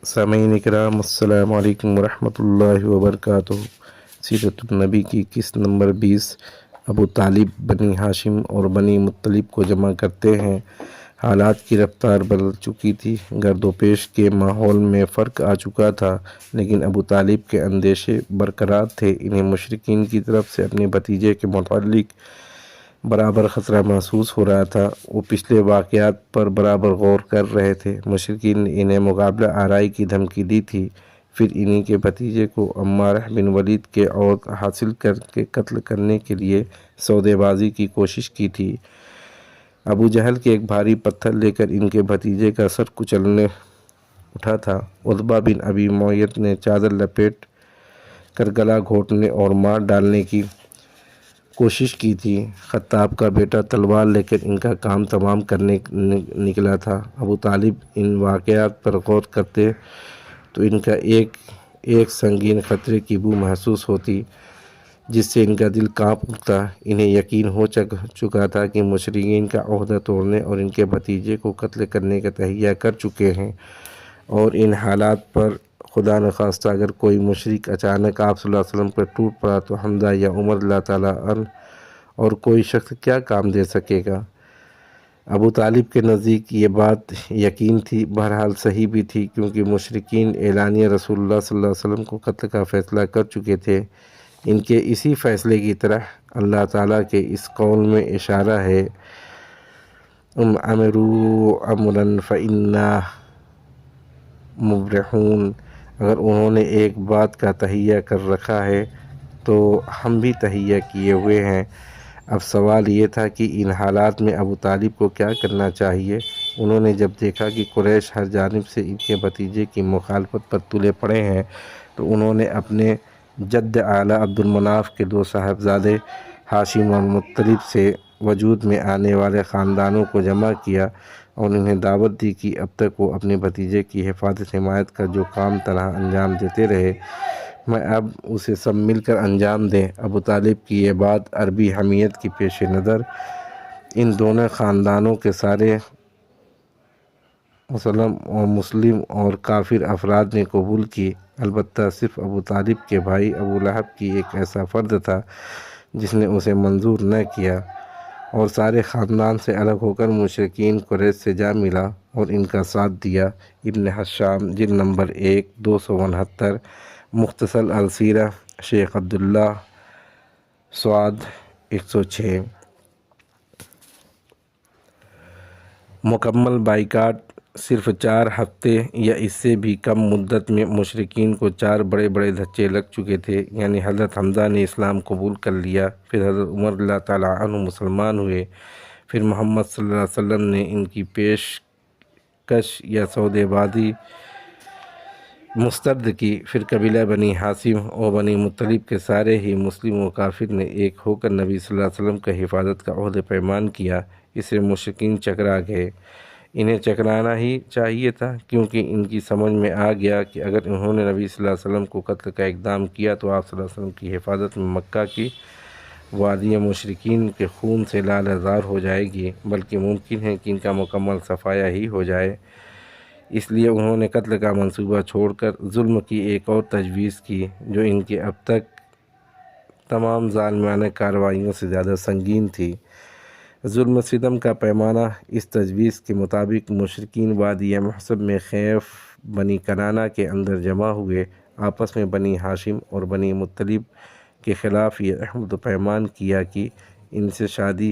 سامعین کرام السلام علیکم ورحمۃ اللہ وبرکاتہ۔ سیرت النبی کی قسط نمبر 20 ابو طالب بنی ہاشم اور بنی مطلب کو جمع کرتے ہیں۔ حالات کی رفتار بدل چکی تھی، گرد و پیش کے ماحول میں فرق آ چکا تھا، لیکن ابو طالب کے اندیشے برقرار تھے۔ انہیں مشرکین کی طرف سے اپنے بھتیجے کے متعلق برابر خطرہ محسوس ہو رہا تھا۔ وہ پچھلے واقعات پر برابر غور کر رہے تھے۔ مشرکین نے انہیں مقابلہ آرائی کی دھمکی دی تھی، پھر انہی کے بھتیجے کو عمارہ بن ولید کے عہد حاصل کر کے قتل کرنے کے لیے سودے بازی کی کوشش کی تھی۔ ابو جہل کے ایک بھاری پتھر لے کر ان کے بھتیجے کا سر کچلنے اٹھا تھا۔ عتبہ بن ابی معیط نے چادر لپیٹ کر گلا گھونٹنے اور مار ڈالنے کی کوشش کی تھی۔ خطاب کا بیٹا تلوار لے کر ان کا کام تمام کرنے نکلا تھا۔ ابو طالب ان واقعات پر غور کرتے تو ان کا ایک سنگین خطرے کی بو محسوس ہوتی، جس سے ان کا دل کانپ اٹھتا۔ انہیں یقین ہو چکا تھا کہ مشرکین کا عہدہ توڑنے اور ان کے بھتیجے کو قتل کرنے کا تہیہ کر چکے ہیں، اور ان حالات پر خدا نخواستہ اگر کوئی مشرک اچانک آپ صلی اللہ علیہ وسلم پر ٹوٹ پڑا تو حمزہ یا عمر اللہ تعالیٰ عنہ اور کوئی شخص کیا کام دے سکے گا۔ ابو طالب کے نزدیک یہ بات یقین تھی، بہرحال صحیح بھی تھی، کیونکہ مشرکین اعلانیہ رسول اللہ صلی اللہ علیہ وسلم کو قتل کا فیصلہ کر چکے تھے۔ ان کے اسی فیصلے کی طرح اللہ تعالیٰ کے اس قول میں اشارہ ہے، امروا امرا فإنا مبرمون۔ اگر انہوں نے ایک بات کا تہیہ کر رکھا ہے تو ہم بھی تہیہ کیے ہوئے ہیں۔ اب سوال یہ تھا کہ ان حالات میں ابو طالب کو کیا کرنا چاہیے۔ انہوں نے جب دیکھا کہ قریش ہر جانب سے ان کے بھتیجے کی مخالفت پر تلے پڑے ہیں، تو انہوں نے اپنے جد اعلیٰ عبد المناف کے دو صاحبزادے ہاشم اور مطلب سے وجود میں آنے والے خاندانوں کو جمع کیا اور انہیں دعوت دی کہ اب تک وہ اپنے بھتیجے کی حفاظت حمایت کا جو کام تنہا انجام دیتے رہے، میں اب اسے سب مل کر انجام دیں۔ ابو طالب کی یہ بات عربی حمیت کی پیش نظر ان دونوں خاندانوں کے سارے مسلم اور کافر افراد نے قبول کی، البتہ صرف ابو طالب کے بھائی ابو لہب کی ایک ایسا فرد تھا جس نے اسے منظور نہ کیا، اور سارے خاندان سے الگ ہو کر مشرکین قریش سے جا ملا اور ان کا ساتھ دیا۔ ابن حشام جلد نمبر 1 269 مختصر السیرہ شیخ عبداللہ سعد 106۔ مکمل بائیکاٹ صرف 4 ہفتے یا اس سے بھی کم مدت میں مشرکین کو 4 بڑے بڑے دھچے لگ چکے تھے، یعنی حضرت حمزہ نے اسلام قبول کر لیا، پھر حضرت عمر اللہ تعالیٰ عنہ مسلمان ہوئے، پھر محمد صلی اللہ علیہ وسلم نے ان کی پیشکش یا سودے بازی مسترد کی، پھر قبیلہ بنی ہاشم اور بنی مطلب کے سارے ہی مسلم و کافر نے ایک ہو کر نبی صلی اللہ علیہ وسلم کا حفاظت کا عہد پیمان کیا۔ اس سے مشرکین چکرا گئے۔ انہیں چکرانا ہی چاہیے تھا، کیونکہ ان کی سمجھ میں آ گیا کہ اگر انہوں نے نبی صلی اللہ علیہ وسلم کو قتل کا اقدام کیا تو آپ صلی اللہ علیہ وسلم کی حفاظت میں مکہ کی وادیاں مشرکین کے خون سے لالہزار ہو جائے گی، بلکہ ممکن ہے کہ ان کا مکمل صفایا ہی ہو جائے۔ اس لیے انہوں نے قتل کا منصوبہ چھوڑ کر ظلم کی ایک اور تجویز کی، جو ان کے اب تک تمام ظالمانہ کارروائیوں سے زیادہ سنگین تھی۔ ظلم و ستم کا پیمانہ اس تجویز کے مطابق مشرکین وادی محصب میں خیف بنی کنانہ کے اندر جمع ہوئے، آپس میں بنی ہاشم اور بنی مطلب کے خلاف یہ عہد و پیمان کیا کہ ان سے شادی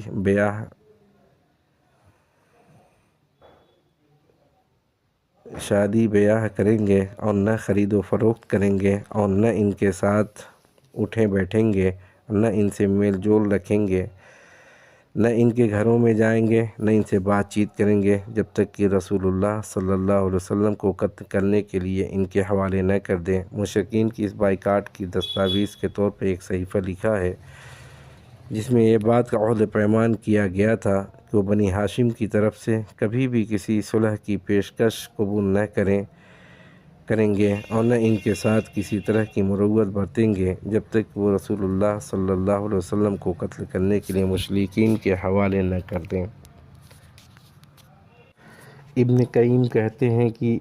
بیاہ کریں گے اور نہ خرید و فروخت کریں گے، اور نہ ان کے ساتھ اٹھیں بیٹھیں گے، نہ ان سے میل جول رکھیں گے، نہ ان کے گھروں میں جائیں گے، نہ ان سے بات چیت کریں گے، جب تک کہ رسول اللہ صلی اللہ علیہ وسلم کو قتل کرنے کے لیے ان کے حوالے نہ کر دیں۔ مشرکین کی اس بائیکاٹ کی دستاویز کے طور پر ایک صحیفہ لکھا ہے، جس میں یہ بات کا عہد پیمان کیا گیا تھا کہ وہ بنی ہاشم کی طرف سے کبھی بھی کسی صلح کی پیشکش قبول نہ کریں گے اور نہ ان کے ساتھ کسی طرح کی مروت برتیں گے، جب تک وہ رسول اللہ صلی اللہ علیہ وسلم کو قتل کرنے کے لیے مشرکین کے حوالے نہ کر دیں۔ ابن قیم کہتے ہیں کہ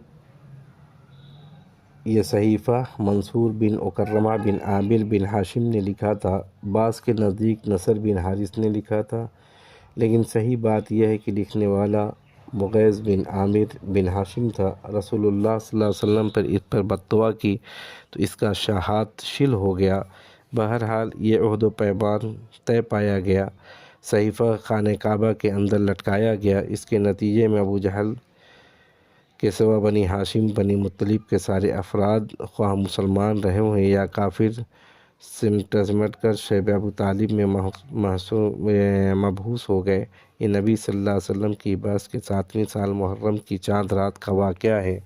یہ صحیفہ منصور بن اکرمہ بن عامر بن ہاشم نے لکھا تھا، بعض کے نزدیک نصر بن حارث نے لکھا تھا، لیکن صحیح بات یہ ہے کہ لکھنے والا مغیث بن عامر بن ہاشم تھا۔ رسول اللہ صلی اللہ علیہ وسلم پر اس پر بد دعا کی تو اس کا شہادت شل ہو گیا۔ بہرحال یہ عہد و پیمان طے پایا گیا، صحیفہ خانہ کعبہ کے اندر لٹکایا گیا۔ اس کے نتیجے میں ابو جہل کے سوا بنی ہاشم بنی مطلب کے سارے افراد، خواہ مسلمان رہے ہوں یا کافر، سمٹ کر شیب ابو طالب میں مبعوث ہو گئے۔ یہ نبی صلی اللہ علیہ وسلم کی بعثت کے 7ویں سال محرم کی چاند رات کا واقعہ ہے۔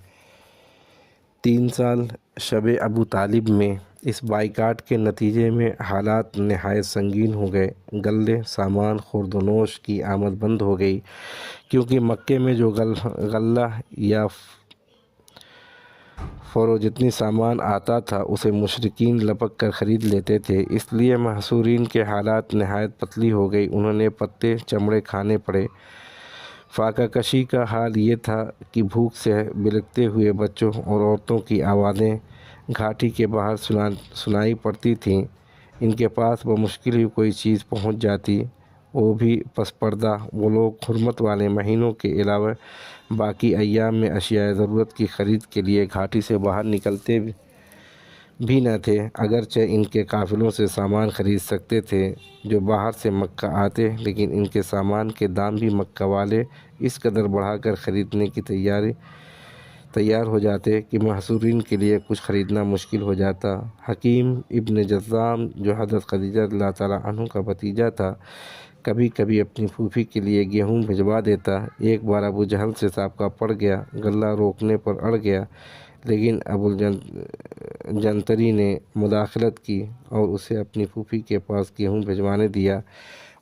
3 سال شیب ابو طالب میں اس بائیکاٹ کے نتیجے میں حالات نہایت سنگین ہو گئے۔ غلے، سامان، خورد و نوش کی آمد بند ہو گئی، کیونکہ مکے میں جو غلہ یا فروجتنی سامان آتا تھا اسے مشرکین لپک کر خرید لیتے تھے۔ اس لیے محصورین کے حالات نہایت پتلی ہو گئی، انہیں پتے چمڑے کھانے پڑے۔ فاقہ کشی کا حال یہ تھا کہ بھوک سے بلکتے ہوئے بچوں اور عورتوں کی آوازیں گھاٹی کے باہر سنائی پڑتی تھیں۔ ان کے پاس بمشکل ہی کوئی چیز پہنچ جاتی، وہ بھی پس پردہ۔ وہ لوگ حرمت والے مہینوں کے علاوہ باقی ایام میں اشیاء ضرورت کی خرید کے لیے گھاٹی سے باہر نکلتے بھی نہ تھے، اگرچہ ان کے قافلوں سے سامان خرید سکتے تھے جو باہر سے مکہ آتے، لیکن ان کے سامان کے دام بھی مکہ والے اس قدر بڑھا کر خریدنے کی تیار ہو جاتے کہ محصورین کے لیے کچھ خریدنا مشکل ہو جاتا۔ حکیم ابن جزام جو حضرت خدیجہ رضی اللہ تعالیٰ عنہ کا بھتیجا تھا، کبھی کبھی اپنی پھوپھی کے لیے گیہوں بھجوا دیتا۔ ایک بار ابو جہل سے سابقہ پڑ گیا، غلہ روکنے پر اڑ گیا، لیکن ابو جنتری نے مداخلت کی اور اسے اپنی پھوپھی کے پاس گیہوں بھجوانے دیا۔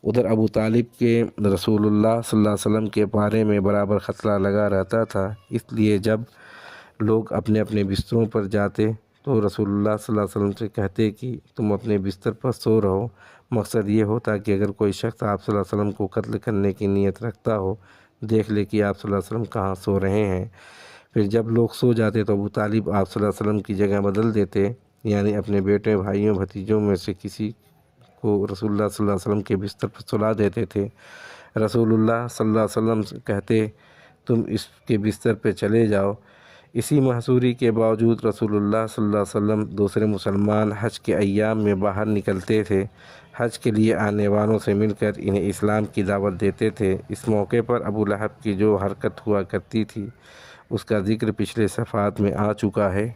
ادھر ابو طالب کے رسول اللہ صلی اللہ علیہ وسلم کے بارے میں برابر خطرہ لگا رہتا تھا، اس لیے جب لوگ اپنے اپنے بستروں پر جاتے تو رسول اللہ صلی اللہ علیہ وسلم سے کہتے کہ تم اپنے بستر پر سو رہو۔ مقصد یہ ہوتا کہ اگر کوئی شخص آپ صلی اللہ علیہ وسلم کو قتل کرنے کی نیت رکھتا ہو، دیکھ لے کہ آپ صلی اللہ علیہ وسلم کہاں سو رہے ہیں۔ پھر جب لوگ سو جاتے تو ابو طالب آپ صلی اللہ علیہ وسلم کی جگہ بدل دیتے، یعنی اپنے بیٹے، بھائیوں، بھتیجوں میں سے کسی کو رسول اللہ صلی اللہ علیہ وسلم کے بستر پر سلا دیتے تھے۔ رسول اللہ صلی اللہ علیہ وسلم کہتے تم اس کے بستر پہ چلے جاؤ۔ اسی محصوری کے باوجود رسول اللہ صلی اللہ علیہ وسلم دوسرے مسلمان حج کے ایام میں باہر نکلتے تھے، حج کے لیے آنے والوں سے مل کر انہیں اسلام کی دعوت دیتے تھے۔ اس موقع پر ابو لہب کی جو حرکت ہوا کرتی تھی اس کا ذکر پچھلے صفحات میں آ چکا ہے۔